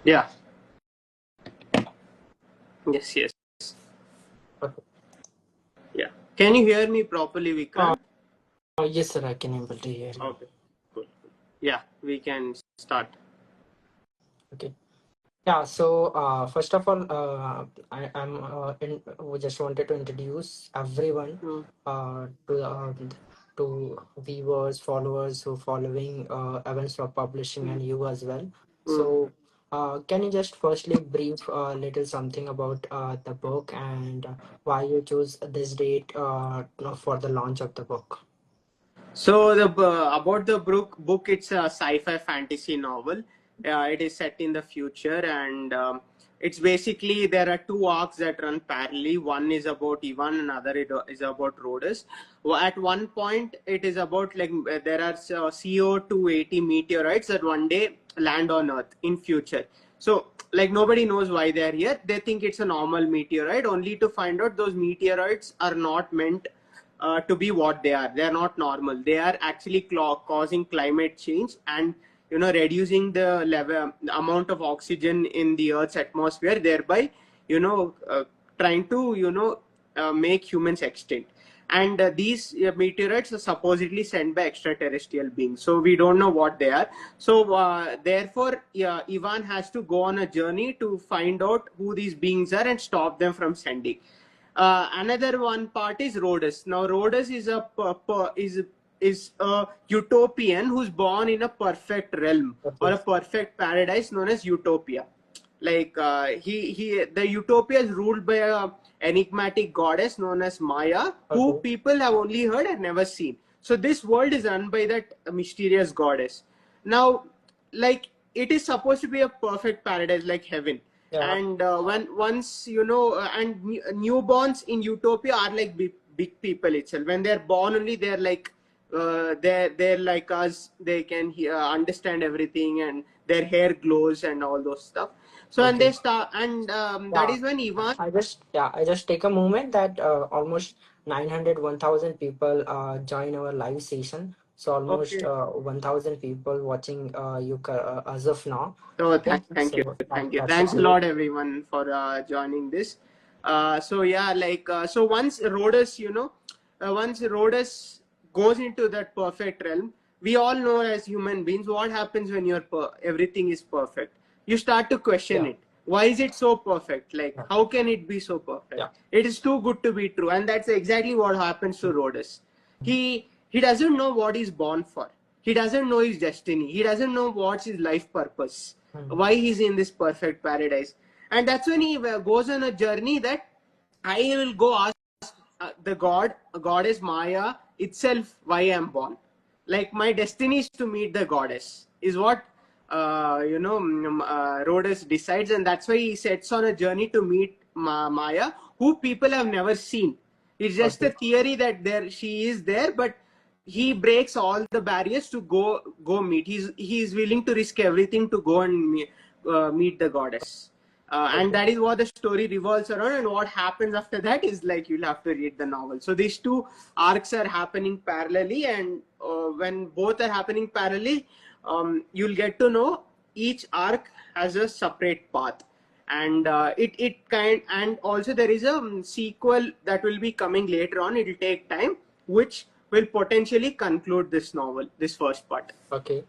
Yeah. Yes, yes. Okay. Yeah. Can you hear me properly, Uh, Vikrant? yes, sir, I can able to hear you. Okay. Cool. Yeah, we can start. Okay. Yeah, so first of all, we just wanted to introduce everyone Mm. to viewers, followers who following Evancepub Publishing Mm. and you as well. Mm. So, can you just firstly brief a little something about the book and why you choose this date for the launch of the book? So about the book, it's a sci-fi fantasy novel. It is set in the future, and it's basically there are two arcs that run parallelly. One is about Ivan, another is about Rhodes. At one point, it is about like there are CO280 meteorites that one day land on Earth in future. So like nobody knows why they are here. They think it's a normal meteorite, only to find out those meteorites are not meant to be what they are. They are not normal. They are actually causing climate change and reducing the level amount of oxygen in the Earth's atmosphere, thereby trying to make humans extinct. And these meteorites are supposedly sent by extraterrestrial beings, so we don't know what they are. So therefore, Ivan has to go on a journey to find out who these beings are and stop them from sending. Another one part is Rhodes. Now Rhodes is is a utopian who's born in a perfect realm or Okay. a perfect paradise known as Utopia. Like he the Utopia is ruled by a enigmatic goddess known as Maya, who Okay. people have only heard and never seen. So this world is run by that mysterious goddess. Now, like it is supposed to be a perfect paradise like heaven, Yeah. and when once and newborns in Utopia are like big people itself. When they're born only, they're like they're like us. They can understand everything, and their hair glows and all those stuff. So and Okay. they start, and that Yeah, is when Ivan. I just take a moment that almost 900 1,000 people join our live session. So almost Okay. 1,000 people watching as of now. So Okay, thank you, so that's a thanks a great. lot, everyone, for joining this. So yeah, like so once Rhodes, once Rhodes goes into that perfect realm, we all know as human beings what happens when everything is perfect. You start to question Yeah, it. Why is it so perfect? Like yeah, how can it be so perfect? yeah. It is too good to be true, and that's exactly what happens to Rhodes. He doesn't know what he's born for. He doesn't know his destiny. He doesn't know what's his life purpose, Mm. why he's in this perfect paradise. And that's when he goes on a journey that I will go ask the goddess Maya itself why I'm born. Like my destiny is to meet the goddess, is what Rhodes decides, and that's why he sets on a journey to meet Maya, who people have never seen. It's just a Okay, theory that there she is there, but he breaks all the barriers to go meet. He's willing to risk everything to go and meet the goddess. And okay, that is what the story revolves around. And what happens after that is like you'll have to read the novel. So these two arcs are happening parallelly, and when both are happening parallelly, you'll get to know each arc has a separate path. And it kind and also there is a sequel that will be coming later on. It will take time, which will potentially conclude this novel, this first part. okay.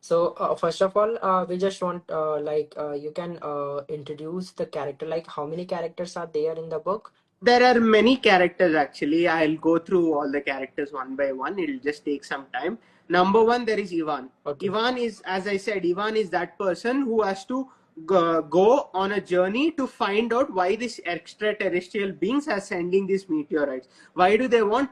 So first of all, we just want you can introduce the character. Like how many characters are there in the book? There are many characters actually. I'll go through all the characters one by one. It'll just take some time. Number one, there is Ivan. Okay, Ivan is, as I said, Ivan is that person who has to go on a journey to find out why these extraterrestrial beings are sending these meteorites. Why do they want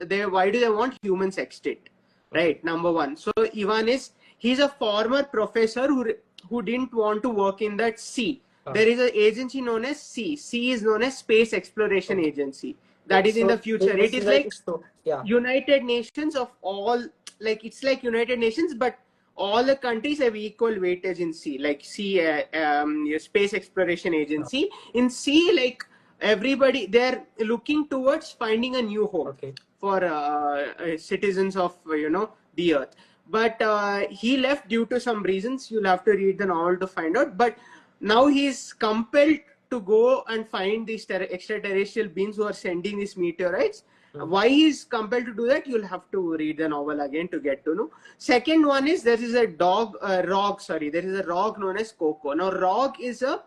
why do they want humans extinct? okay, Right, number one. So Ivan is, he's a former professor who didn't want to work in that sea. uh, There is an agency known as C. C is known as Space Exploration okay. Agency. That is in the So future. It is basically, like so yeah, United Nations of all, like it's like United Nations, but all the countries have equal weightage in C. Like C, your Space Exploration uh, Agency. In C, like everybody, they're looking towards finding a new home okay, for citizens of the Earth. but he left due to some reasons. You'll have to read the novel to find out. But now he's compelled to go and find these extraterrestrial beings who are sending these meteorites. Why he's compelled to do that, you'll have to read the novel again to get to know. Second one is, there is a there is a rog known as Coco. Now rog is a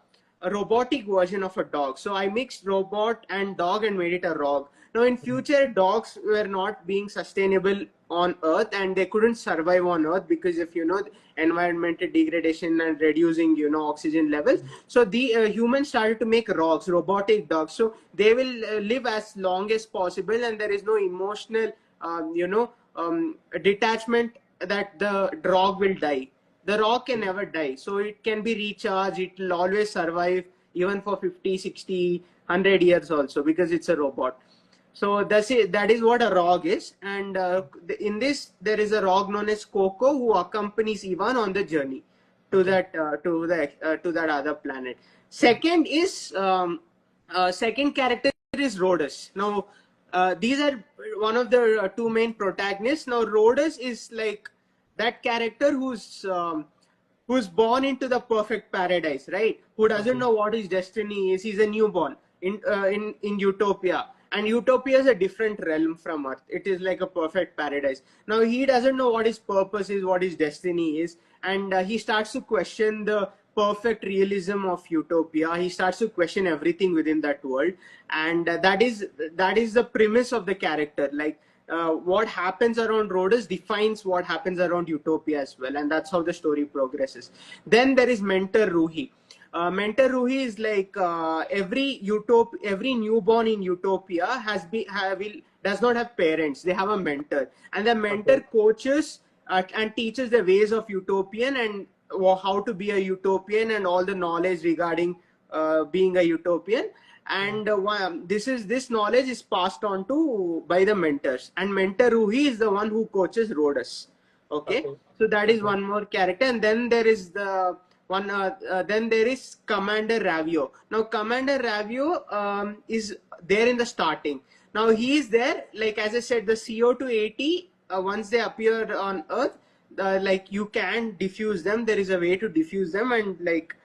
robotic version of a dog. So I mixed robot and dog and made it a rog. Now in future, dogs were not being sustainable on Earth, and they couldn't survive on Earth because of environmental degradation and reducing oxygen levels. So the humans started to make rogs, robotic dogs. So they will live as long as possible, and there is no emotional detachment that the dog will die. The rock can never die, so it can be recharged. It will always survive even for 50, 60, 100 years also, because it's a robot. So that is what a rog is. And in this, there is a rog known as Coco who accompanies Ivan on the journey to that other planet. Second is second character is Rhodes. Now these are one of the two main protagonists. Now Rhodes is like that character who's born into the perfect paradise, right? Who doesn't know what his destiny is. He's a newborn in Utopia. And Utopia is a different realm from Earth. It is like a perfect paradise. Now he doesn't know what his purpose is, what his destiny is, and he starts to question the perfect realism of Utopia. He starts to question everything within that world, and that is the premise of the character. Like what happens around Rhodes defines what happens around Utopia as well, and that's how the story progresses. Then there is Mentor Ruhi. Mentor Ruhi is like every newborn in Utopia does not have parents. They have a mentor, and the mentor coaches and teaches the ways of Utopian and how to be a Utopian and all the knowledge regarding being a Utopian. And this knowledge is passed on to by the mentors, and Mentor Ruhi is the one who coaches Rhodes. Okay, so that is one more character. And then there is then there is Commander Ravio. Now Commander Ravio is there in the starting. Now he is there, like as I said, the CO280 once they appear on Earth, like you can diffuse them. There is a way to diffuse them, and like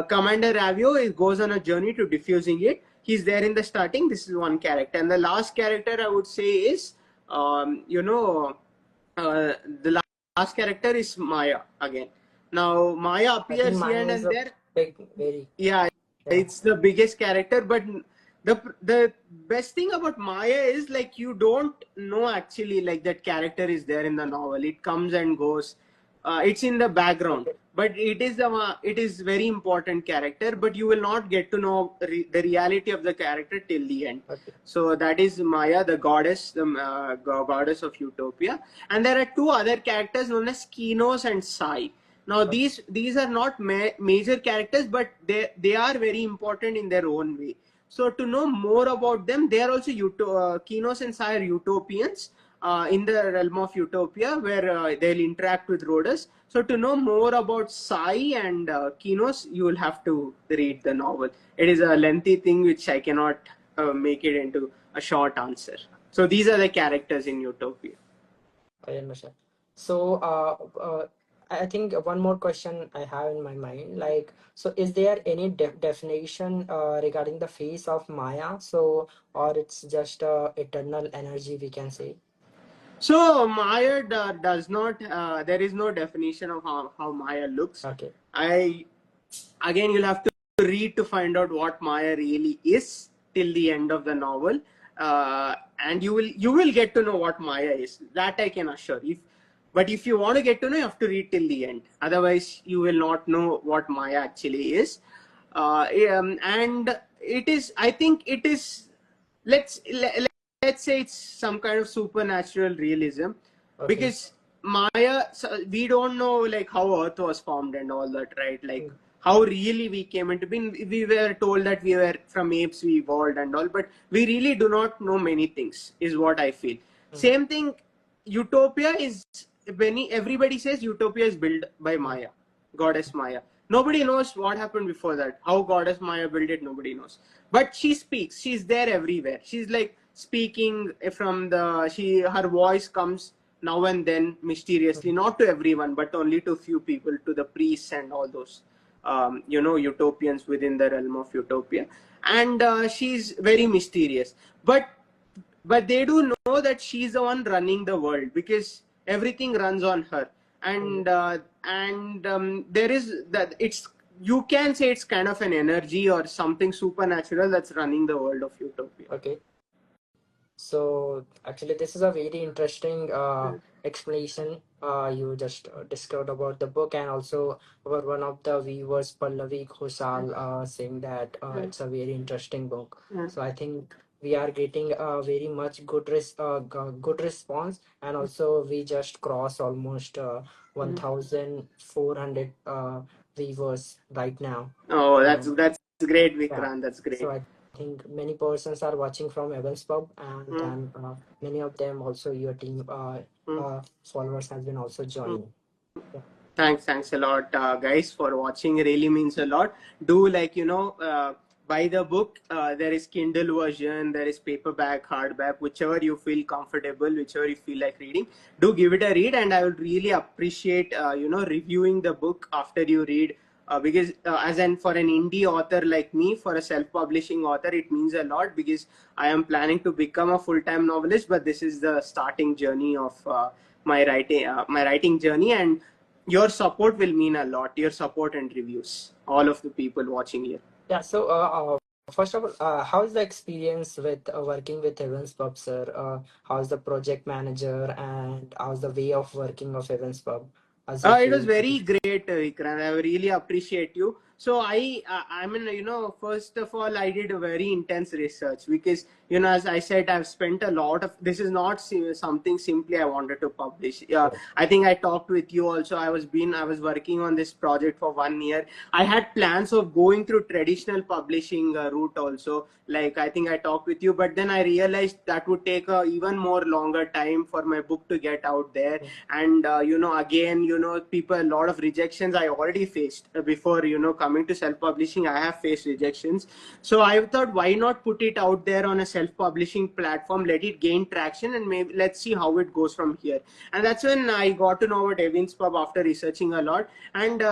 Commander Ravio goes on a journey to diffusing it. He's there in the starting. This is one character, and the last character I would say is the last character is Maya again. Now Maya appears here and there. Yeah, it's the biggest character, but the best thing about Maya is like you don't know actually like that character is there in the novel. It comes and goes. It's in the background, but it is very important character, but you will not get to know the reality of the character till the end. So that is Maya, the goddess, the goddess of Utopia. And there are two other characters known as Kinos and Sai. Now these are not major characters, but they are very important in their own way. So to know more about them, they are also Kinos and Sai are Utopians in the realm of Utopia, where they'll interact with Rhodes. So to know more about Sai and Kinos, you will have to read the novel. It is a lengthy thing which I cannot make it into a short answer. So these are the characters in Utopia. I understand. So I think one more question I have in my mind, like, so is there any definition regarding the face of Maya? So, or it's just eternal energy, we can say? So Maya does not, there is no definition of how Maya looks. Okay. Again, you'll have to read to find out what Maya really is till the end of the novel. And you will get to know what Maya is. That I can assure you. But if you want to get to know, you have to read till the end. Otherwise, you will not know what Maya actually is. And it is, I think it is, let's say it's some kind of supernatural realism, because Maya, we don't know like how Earth was formed and all that, right? Like how really we came into being. We were told that we were from apes, we evolved and all, but we really do not know many things, is what I feel. Same thing, Utopia is, everybody says Utopia is built by Maya, goddess Maya. Nobody knows what happened before that. How goddess Maya built it, nobody knows. But she speaks. She's there everywhere. She's like speaking from her voice comes now and then mysteriously, not to everyone, but only to few people, to the priests and all those, utopians within the realm of utopia. And she's very mysterious. But they do know that she's the one running the world, because everything runs on her. And there is that, it's, you can say it's kind of an energy or something supernatural that's running the world of utopia. Okay. So actually, this is a very interesting explanation you just discovered about the book, and also our one of the viewers, Pallavi Khoshal, saying that it's a very interesting book. So I think we are getting a very much good response, and also we just cross almost 1,400 viewers right now. Oh, that's great, Yeah. Vikrant. That's great. So I think many persons are watching from Evincepub, and then many of them also your team followers has been also joining. Yeah. Thanks a lot, guys, for watching. Really means a lot. Do, like, buy the book. There is Kindle version, there is paperback, hardback, whichever you feel comfortable, whichever you feel like reading. Do give it a read, and I would really appreciate reviewing the book after you read. Because for an indie author like me, for a self-publishing author, it means a lot, because I am planning to become a full-time novelist, but this is the starting journey of my writing journey, and your support will mean a lot. Your support and reviews, all of the people watching here. Yeah. So first of all, how is the experience with working with Evincepub, sir? How's the project manager, and how's the way of working of Evincepub? As you It was feel? very great, Vikrant. I really appreciate you. So I mean, first of all, I did a very intense research, because, as I said, I've spent a lot of, this is not something simply I wanted to publish. I think I talked with you also. I was working on this project for 1 year. I had plans of going through traditional publishing route also. Like, I think I talked with you, but then I realized that would take a even more longer time for my book to get out there. And again, people, a lot of rejections I already faced before, coming to self-publishing. I have faced rejections. So I thought, why not put it out there on a self-publishing platform, let it gain traction, and maybe let's see how it goes from here. And that's when I got to know about Evincepub after researching a lot. And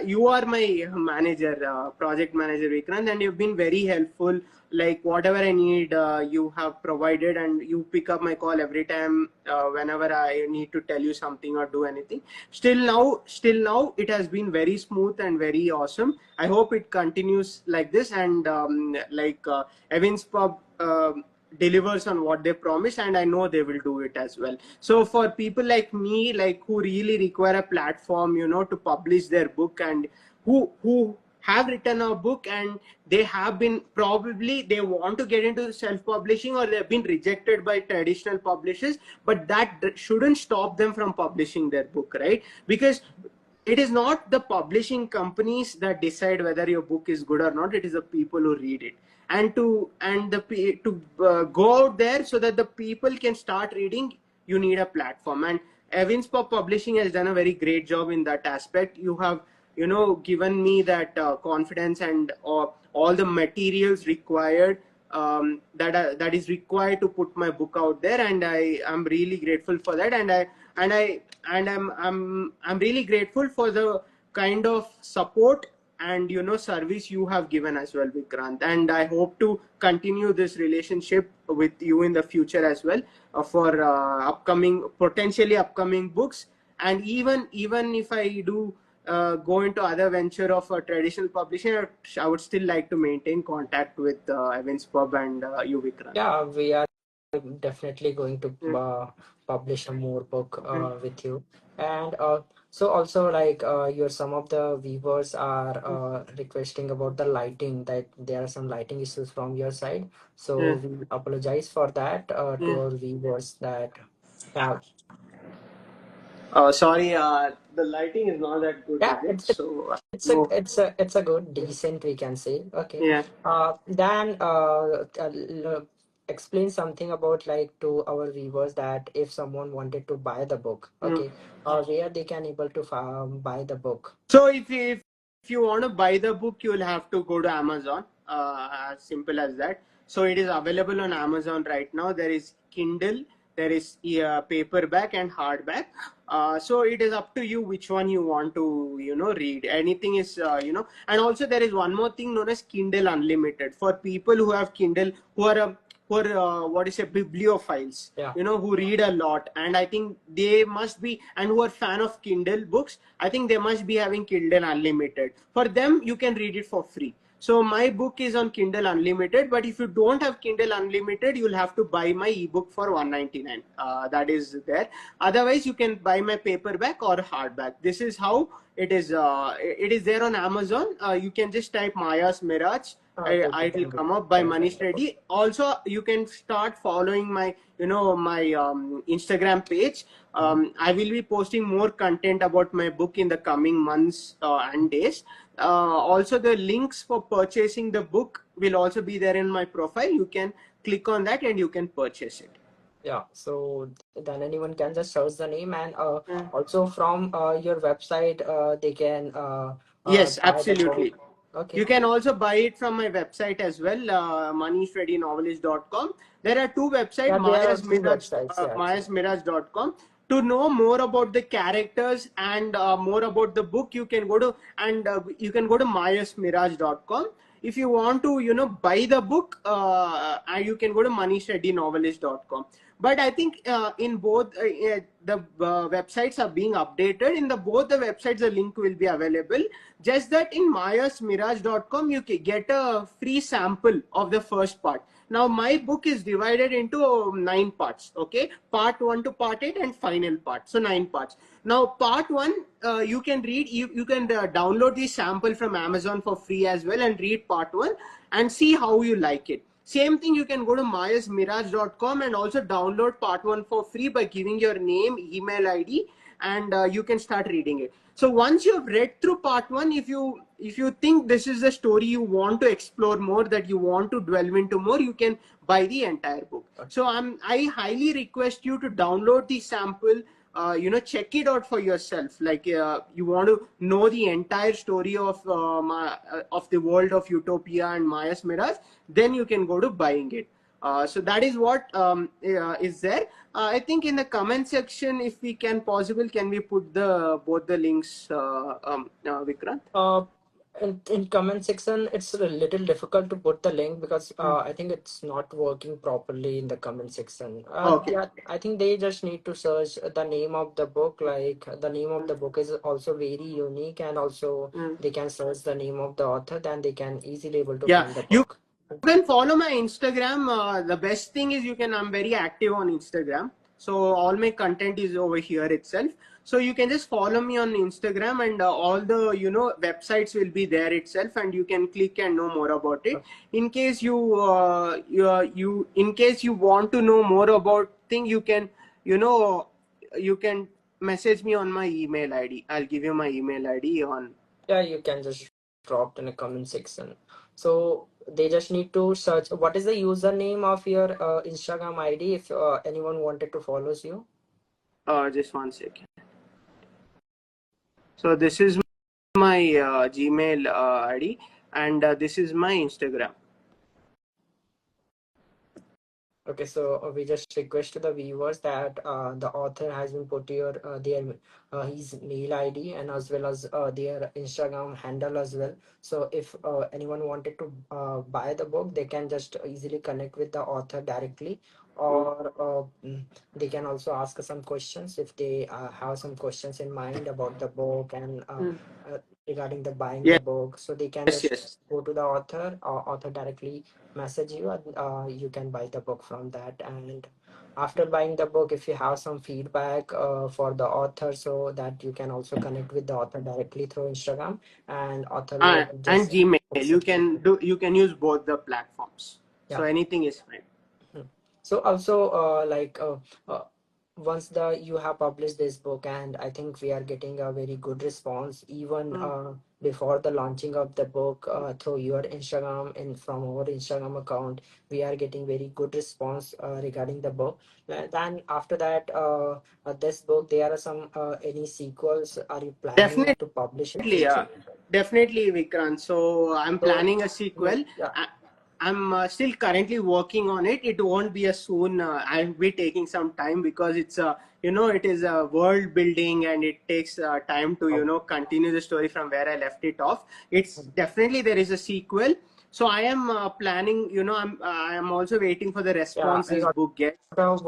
you are my manager, project manager, Vikrant, and you've been very helpful. Like, whatever I need, you have provided, and you pick up my call every time whenever I need to tell you something or do anything. Still now, it has been very smooth and very awesome. I hope it continues like this, and Evincepub delivers on what they promise, and I know they will do it as well. So for people like me, like, who really require a platform, to publish their book, and who have written a book, and they have been, probably they want to get into self-publishing, or they've been rejected by traditional publishers, but that shouldn't stop them from publishing their book, right? Because it is not the publishing companies that decide whether your book is good or not. It is the people who read it, and to go out there so that the people can start reading. You need a platform, and Evincepub Publishing has done a very great job in that aspect. You have given me that confidence, and all the materials required, that is required to put my book out there, and I am really grateful for that. I'm really grateful for the kind of support and service you have given as well, Vikrant. And I hope to continue this relationship with you in the future as well, for potentially upcoming books. And even if I do go into other venture of traditional publishing, I would still like to maintain contact with Evincepub and you, Vikrant. Yeah, we are definitely going to publish a more book with you. And so also, like, your some of the viewers are requesting about the lighting, that there are some lighting issues from your side. So we apologize for that to our viewers that have. Sorry, the lighting is not that good, Yeah, is it? So it's a good decent, we can say. Okay. yeah. Then explain something about, like, to our viewers, that if someone wanted to buy the book, okay, where they can able to buy the book. So if you want to buy the book, you will have to go to Amazon. As simple as that. So it is available on Amazon right now. There is Kindle, there is paperback and hardback. So it is up to you which one you want to read. Anything is and also there is one more thing known as Kindle Unlimited for people who have Kindle, who are what is a bibliophiles, Yeah. who read a lot, and I think they must be, and who are fan of Kindle books, I think they must be having Kindle Unlimited. For them, you can read it for free. So my book is on Kindle Unlimited, but if you don't have Kindle Unlimited, you'll have to buy my ebook for 199. That is there. Otherwise, you can buy my paperback or hardback. This is how it is. It is there on Amazon. You can just type Maya's Mirage. It will come up by Manish Reddy. Also, you can start following my Instagram page. I will be posting more content about my book in the coming months and days. Also, the links for purchasing the book will also be there in my profile. You can click on that and you can purchase it. Yeah, so then anyone can just search the name, and also from your website, they can Yes, buy the absolutely. book. Okay. You can also buy it from my website as well, manishreddynovelist.com. There are two websites, Yeah, there are two websites. Yeah, mayasmirage.com. To know more about the characters and more about the book, you can go to mayasmirage.com. If you want to buy the book, you can go to manishreddynovelist.com. But I think in both the websites are being updated. In the both the websites, the link will be available. Just that in mayasmirage.com, you can get a free sample of the first part. Now my book is divided into 9 parts. Okay, part 1 to part 8 and final part. So 9 parts. Now part 1, you can read. You can download the sample from Amazon for free as well and read part 1 and see how you like it. Same thing, you can go to mayasmirage.com and also download part 1 for free by giving your name, email ID, and you can start reading it. So once you have read through part 1, if you think this is the story you want to explore more, that you want to delve into more, you can buy the entire book. So I highly request you to download the sample. Check it out for yourself. Like you want to know the entire story of the world of Utopia and Maya's Mirage, then you can go to buying it. So that is what is there. I think in the comment section, if we can possible, can we put both the links, Vikrant? In comment section, it's a little difficult to put the link because I think it's not working properly in the comment section. Okay. Yeah, I think they just need to search the name of the book. Like the name of the book is also very unique, and also they can search the name of the author, then they can easily able to find the book. You can follow my Instagram. The best thing is I'm very active on Instagram. So all my content is over here itself. So you can just follow me on Instagram, and all the websites will be there itself, and you can click and know more about it. In case in case you want to know more about thing, you can message me on my email ID. I'll give you my email ID on. Yeah, you can just drop in a comment section. So they just need to search. What is the username of your Instagram ID if anyone wanted to follow you? Just 1 second. So this is my Gmail ID, and this is my Instagram. Okay, so we just request to the viewers that the author has been put your his mail ID and as well as their Instagram handle as well. So if anyone wanted to buy the book, they can just easily connect with the author directly, or they can also ask some questions if they have some questions in mind about the book and regarding the buying the book. So they can just go to the author, or author directly message you, and you can buy the book from that. And after buying the book, if you have some feedback for the author, so that you can also connect with the author directly through Instagram, and author will and Gmail. You can use both the platforms. Yeah. So anything is fine. So also once you have published this book, and I think we are getting a very good response even before the launching of the book through your Instagram and from our Instagram account, we are getting very good response regarding the book. Then after that, this book, there are some any sequels are you planning to publish in future? Definitely, Vikrant. So I'm planning a sequel. Yeah. I'm still currently working on it. It won't be a soon. I'll be taking some time because it's it is a world building and it takes time to continue the story from where I left it off. It's definitely there is a sequel. So I am planning. I'm also waiting for the Yeah, response I this got book gets.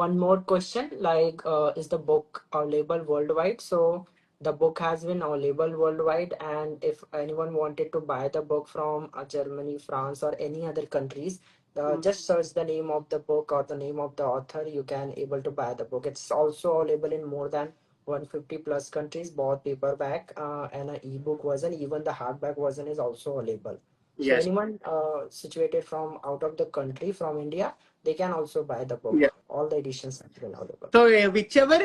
one more question. Like, is the book available worldwide? So the book has been available worldwide, and if anyone wanted to buy the book from Germany, France, or any other countries, Mm. just search the name of the book or the name of the author. You can able to buy the book. It's also available in more than 150 plus countries, both paperback and an ebook version. Even the hardback version is also available. So Yes. anyone situated from out of the country, from India, they can also buy the Yeah. book. All the editions are available. So whichever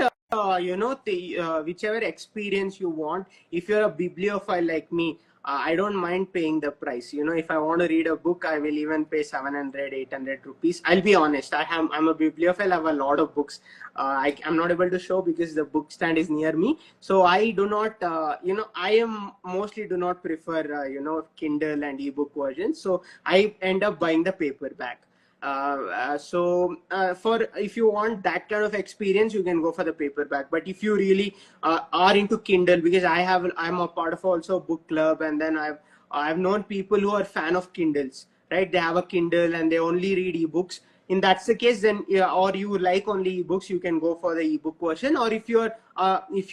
whichever experience you want, if you're a bibliophile like me, I don't mind paying the price. If I want to read a book, I will even pay 700, 800 rupees. I'll be honest. I'm a bibliophile. I have a lot of books. I'm not able to show because the book stand is near me. So I do not, I am mostly do not prefer, Kindle and ebook versions. So I end up buying the paperback. For if you want that kind of experience, you can go for the paperback. But if you really are into Kindle, because I'm a part of also a book club, and then I've known people who are fan of Kindles, right? They have a Kindle and they only read ebooks. In that's the case, then yeah, or you like only ebooks, you can go for the ebook version. Or if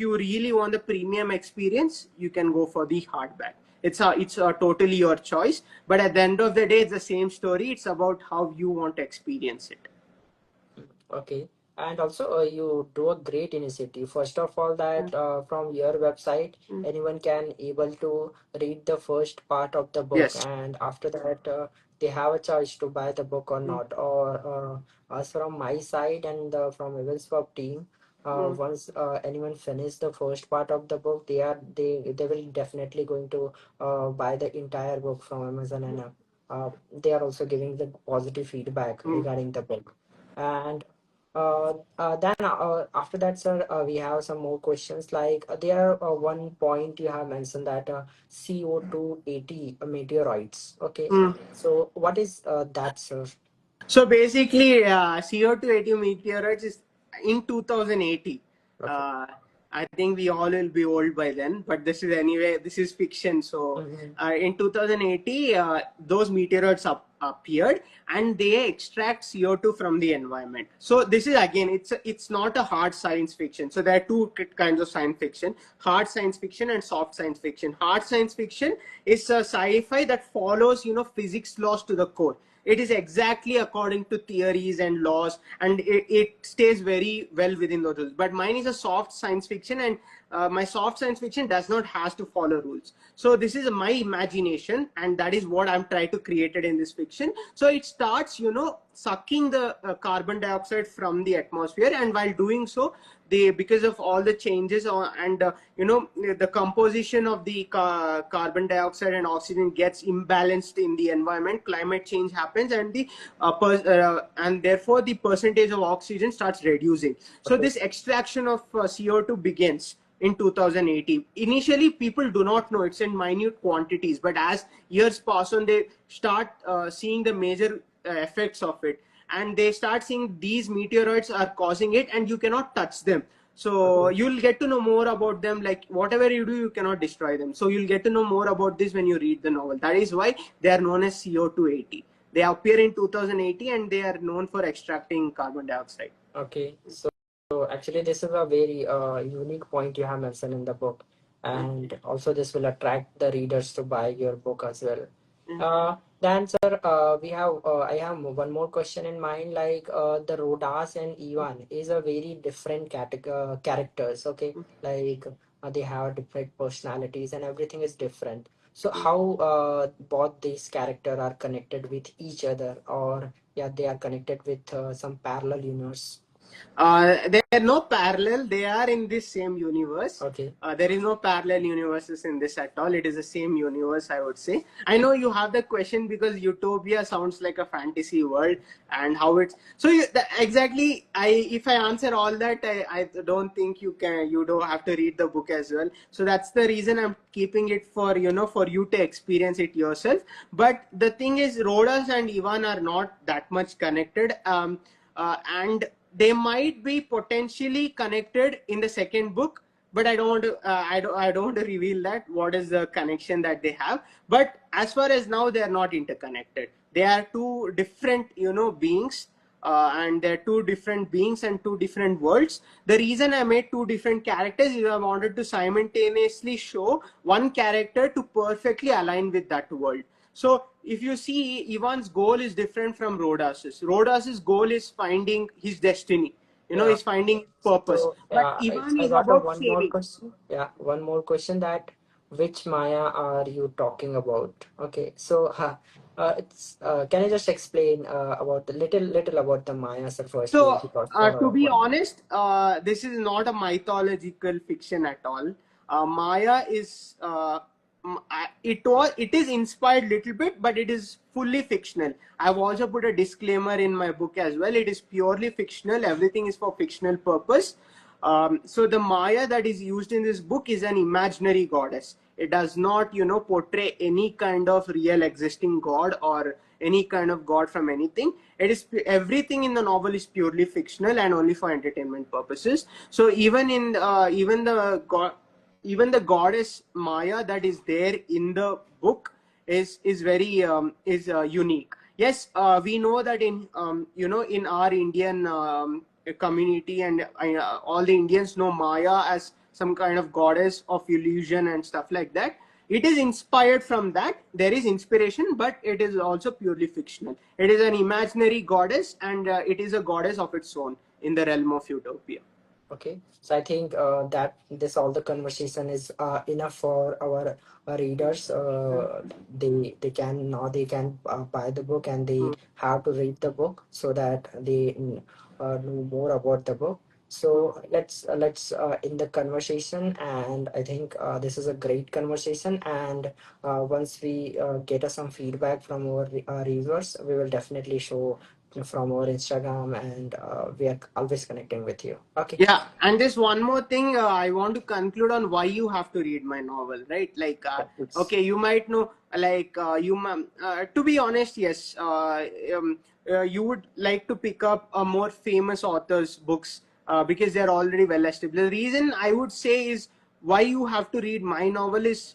you really want the premium experience, you can go for the hardback. It's a totally your choice, but at the end of the day, it's the same story. It's about how you want to experience it. Okay. And also, you do a great initiative. First of all, that from your website, Mm. anyone can able to read the first part of the book, Yes. and after that, they have a choice to buy the book or Mm. not. Or as from my side and from Evincepub team, Mm. once anyone finish the first part of the book, they will definitely going to buy the entire book from Amazon, and they are also giving the positive feedback Mm. regarding the book. And then after that, sir, we have some more questions. Like there, one point you have mentioned that CO2 80 meteorites. Okay, Mm. so what is that, sir? So basically, CO2 80 meteorites is in 2080. Okay. Uh, I think we all will be old by then, but this is fiction. So Mm-hmm. in 2080, those meteoroids appeared and they extract CO2 from the environment. So this is again, it's not a hard science fiction. So there are two kinds of science fiction: hard science fiction and soft science fiction. Hard science fiction is a sci-fi that follows physics laws to the core. It is exactly according to theories and laws, and it stays very well within those rules. But mine is a soft science fiction, and my soft science fiction does not has to follow rules. So this is my imagination, and that is what I'm trying to create in this fiction. So it starts sucking the carbon dioxide from the atmosphere, and while doing so, because of all the changes and the composition of the carbon dioxide and oxygen gets imbalanced in the environment, climate change happens, and and therefore the percentage of oxygen starts reducing. So Okay. this extraction of CO2 begins in 2080. Initially, people do not know, it's in minute quantities, but as years pass on, they start seeing the major effects of it, and they start seeing these meteoroids are causing it, and you cannot touch them. So Okay. you'll get to know more about them. Like whatever you do, you cannot destroy them. So you'll get to know more about this when you read the novel. That is why they are known as CO280. They appear in 2080 and they are known for extracting carbon dioxide. Okay. So actually, this is a very unique point you have mentioned in the book, Mm. and also this will attract the readers to buy your book as well. Mm. Then, sir, we have I have one more question in mind. Like the Rodas and Ivan is a very different characters. Okay, like they have different personalities and everything is different. So how both these characters are connected with each other, or yeah, they are connected with some parallel universe? There are no parallel. They are in this same universe. Okay. There is no parallel universes in this at all. It is the same universe, I would say. I know you have the question because utopia sounds like a fantasy world, and how it's so. Exactly. If I answer all that, I don't think you can. You don't have to read the book as well. So that's the reason I'm keeping it for for you to experience it yourself. But the thing is, Rhodas and Ivan are not that much connected. And they might be potentially connected in the second book, but I don't want to I don't want to reveal that what is the connection that they have. But as far as now, they are not interconnected. They are two different beings, and they're two different beings and two different worlds. The reason I made two different characters is I wanted to simultaneously show one character to perfectly align with that world. So if you see, Ivan's goal is different from Rodas's. Rodas's goal is finding his destiny. Yeah. He's finding purpose. So But yeah, Ivan I is got a about one more saving. question. Yeah, one more question, that which Maya are you talking about? Okay, so it's can you just explain about the little about the Mayas firstly, So, because to be one. honest, this is not a mythological fiction at all. Maya is it is inspired little bit, but it is fully fictional. I've also put a disclaimer in my book as well. It is purely fictional. Everything is for fictional purpose. So the Maya that is used in this book is an imaginary goddess. It does not, portray any kind of real existing god or any kind of god from anything. It is everything in the novel is purely fictional and only for entertainment purposes. So even the goddess Maya that is there in the book is very unique. Yes, we know that in in our Indian community, and all the Indians know Maya as some kind of goddess of illusion and stuff like that. It is inspired from that. There is inspiration, but it is also purely fictional. It is an imaginary goddess, and it is a goddess of its own in the realm of utopia. Okay, so I think that this all the conversation is enough for our readers. They can now they can buy the book, and they Mm. have to read the book so that they know more about the book. So let's end the conversation, and I think this is a great conversation. And once we get some feedback from our reviewers, we will definitely show from our Instagram, and we are always connecting with you. Okay. Yeah, and just one more thing, I want to conclude on why you have to read my novel, right? Like, Yeah, it's okay, you might know, like, to be honest, yes, you would like to pick up a more famous author's books because they're already well established. The reason I would say is why you have to read my novel is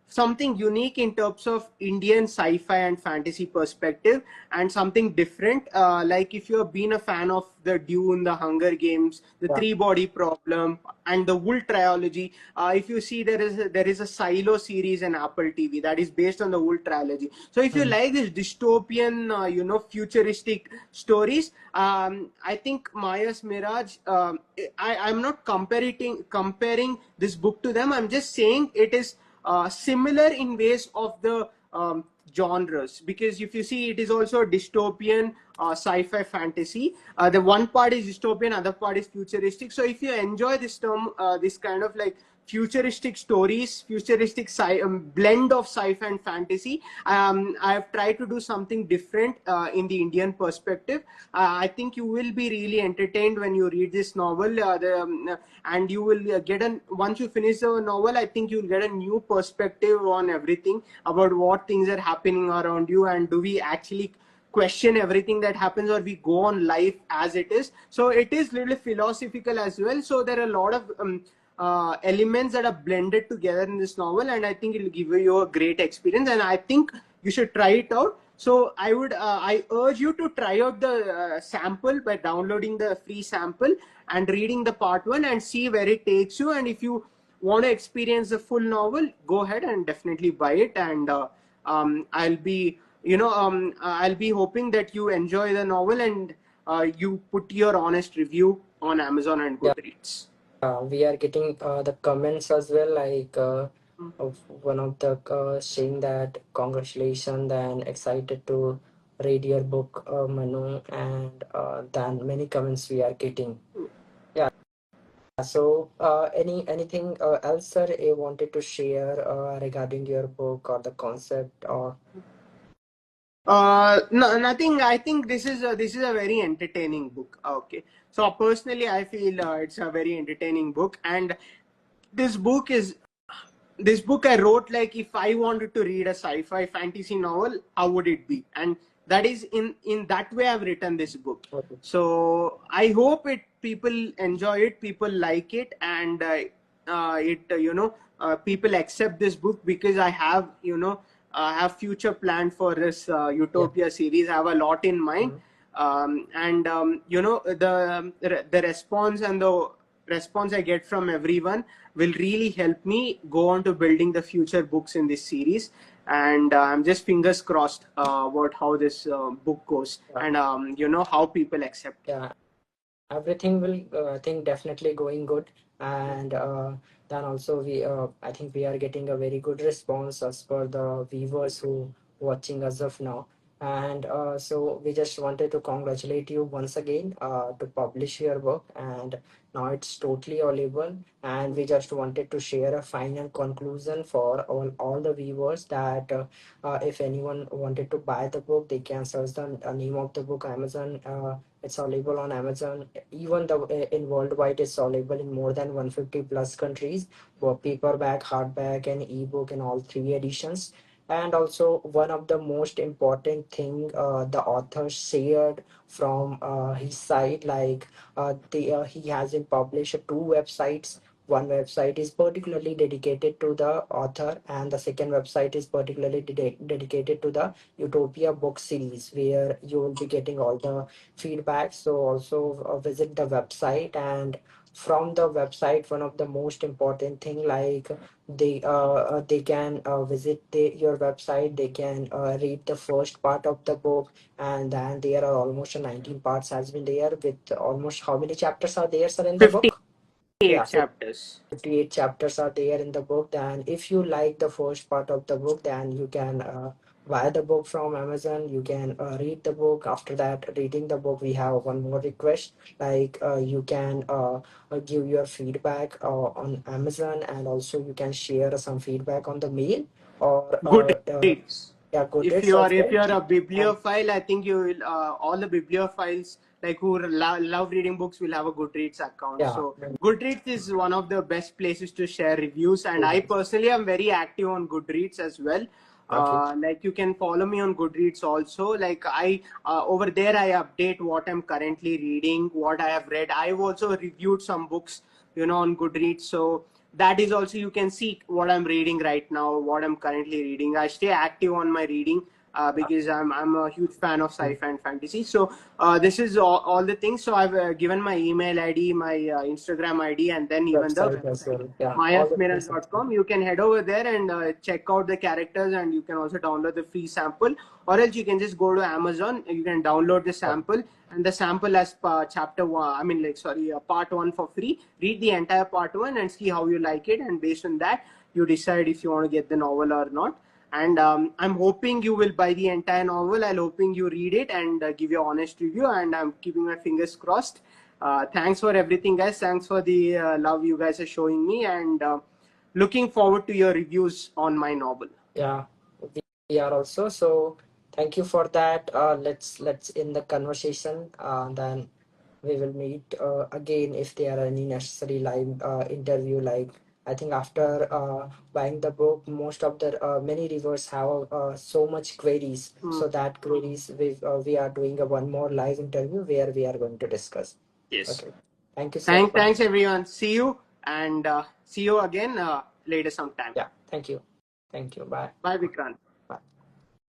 something unique in terms of Indian sci-fi and fantasy perspective, and something different. Like if you have been a fan of the Dune, the Hunger Games, the yeah. Three Body Problem, and the Wool trilogy. If you see, there is a Silo series in Apple TV that is based on the Wool trilogy. So if you Mhm. like this dystopian, futuristic stories, I think Maya's Mirage. I'm not comparing this book to them. I'm just saying it is similar in ways of the genres, because if you see, it is also a dystopian sci-fi fantasy. The one part is dystopian, other part is futuristic. So if you enjoy this term, this kind of like futuristic stories, futuristic blend of sci-fi and fantasy, I have tried to do something different in the Indian perspective. I think you will be really entertained when you read this novel. And you will get once you finish the novel, I think you'll get a new perspective on everything about what things are happening around you, and do we actually question everything that happens, or we go on life as it is. So it is little philosophical as well. So there are a lot of elements that are blended together in this novel, and I think it will give you a great experience, and I think you should try it out. So I urge you to try out the sample by downloading the free sample and reading the part one and see where it takes you. And if you want to experience the full novel, go ahead and definitely buy it. And I'll be I'll be hoping that you enjoy the novel, and you put your honest review on Amazon and Yeah. Goodreads. We are getting the comments as well, like of one of the saying that congratulations and excited to read your book, Manu, and then many comments we are getting. Yeah. So, anything else, sir, you wanted to share regarding your book or the concept or? No, nothing. I think this is a very entertaining book. Okay, so personally, I feel it's a very entertaining book, and this book is this book I wrote like if I wanted to read a sci-fi fantasy novel, how would it be? And that is in that way I've written this book. Okay. So I hope it people enjoy it, people like it, and it people accept this book because I have have future planned for this Yeah. Utopia series. I have a lot in mind, Mhm. and the response and the response I get from everyone will really help me go on to building the future books in this series. And I'm just fingers crossed about how this book goes, Yeah. and how people accept it. Yeah. Everything will, I think, definitely going good, and then also I think we are getting a very good response as per the viewers who watching as of now. And so we just wanted to congratulate you once again to publish your book, and now it's totally available. And we just wanted to share a final conclusion for all the viewers that if anyone wanted to buy the book, they can search the name of the book Amazon. It's available on Amazon. Even the in worldwide, it's available in more than 150 plus countries, for paperback, hardback, and ebook in all three editions. And also, one of the most important thing the author shared from his site, like he has been published two websites. One website is particularly dedicated to the author, and the second website is particularly dedicated to the Utopia book series, where you will be getting all the feedback. So also visit the website, and from the website, one of the most important thing, like they can visit your website, they can read the first part of the book, and then there are almost 19 parts has been there, with almost how many chapters are there, sir, in the book? 58 Yeah, so chapters. 58 chapters are there in the book. Then if you like the first part of the book, then you can buy the book from Amazon. You can read the book. After that, reading the book, we have one more request, like you can give your feedback on Amazon, and also you can share some feedback on the mail or Goodreads. yeah, If Goodreads you are as if well. you are a And bibliophile, I think you will all the bibliophiles like who love reading books will have a Goodreads account. yeah, So Goodreads is one of the best places to share reviews, and I okay, personally am very active on Goodreads as well. okay, Like you can follow me on Goodreads also. Like I over there I update what I'm currently reading, what I have read. I've also reviewed some books, on Goodreads. So that is also you can see what I'm reading right now, what I'm currently reading. I stay active on my reading because I'm a huge fan of sci-fi and fantasy. So this is all the things. So I've given my email ID, my Instagram ID, and then even the website as website, well. Yeah, all the things. mayasmirage.com. You can head over there and check out the characters, and you can also download the free sample, or else you can just go to Amazon. You can download the sample, and the sample as chapter one. I mean, like sorry, part one for free. Read the entire part one and see how you like it, and based on that, you decide if you want to get the novel or not. And I'm hoping you will buy the entire novel. I'm hoping you read it and give your honest review. And I'm keeping my fingers crossed. Thanks for everything, guys. Thanks for the love you guys are showing me, and looking forward to your reviews on my novel. Yeah, we are also. So thank you for that. Let's end the conversation. Then we will meet again if there are any necessary live interview. Like I think after buying the book, most of the many reviewers have so much queries. Hmm. So that queries we are doing a one more live interview where we are going to discuss. Yes. Okay. Thank you, sir. Bye. Thanks everyone. See you, and see you again later sometime. Yeah. Thank you. Thank you. Bye. Bye, Vikrant.